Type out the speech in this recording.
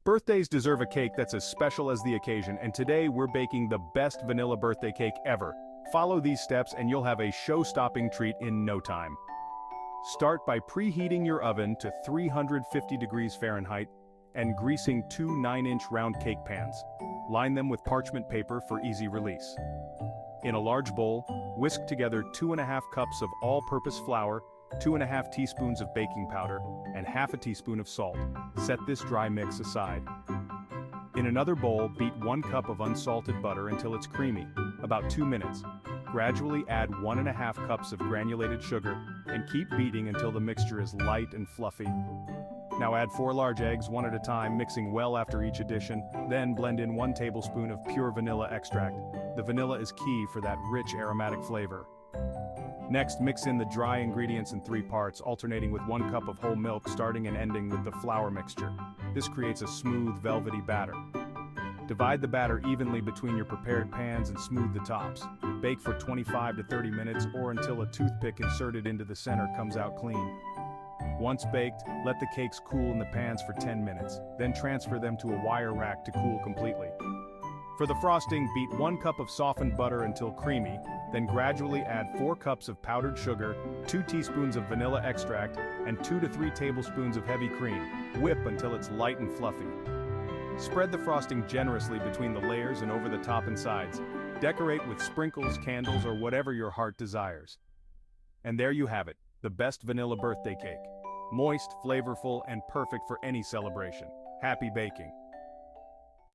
Birthdays deserve a cake that's as special as the occasion, and today we're baking the best vanilla birthday cake ever. Follow these steps and you'll have a show-stopping treat in no time. Start by preheating your oven to 350 degrees Fahrenheit and greasing two 9-inch round cake pans. Line them with parchment paper for easy release. In a large bowl, whisk together 2½ cups of all-purpose flour, 2½ teaspoons of baking powder, and ½ a teaspoon of salt. Set this dry mix aside. In another bowl, beat 1 cup of unsalted butter until it's creamy, about 2 minutes. Gradually add 1½ cups of granulated sugar, and keep beating until the mixture is light and fluffy. Now add 4 large eggs one at a time, mixing well after each addition, then blend in 1 tablespoon of pure vanilla extract. The vanilla is key for that rich aromatic flavor. Next, mix in the dry ingredients in 3 parts, alternating with 1 cup of whole milk, starting and ending with the flour mixture. This creates a smooth, velvety batter. Divide the batter evenly between your prepared pans and smooth the tops. Bake for 25 to 30 minutes or until a toothpick inserted into the center comes out clean. Once baked, let the cakes cool in the pans for 10 minutes, then transfer them to a wire rack to cool completely. For the frosting, beat 1 cup of softened butter until creamy, then gradually add 4 cups of powdered sugar, 2 teaspoons of vanilla extract, and 2 to 3 tablespoons of heavy cream. Whip until it's light and fluffy. Spread the frosting generously between the layers and over the top and sides. Decorate with sprinkles, candles, or whatever your heart desires. And there you have it, the best vanilla birthday cake. Moist, flavorful, and perfect for any celebration. Happy baking!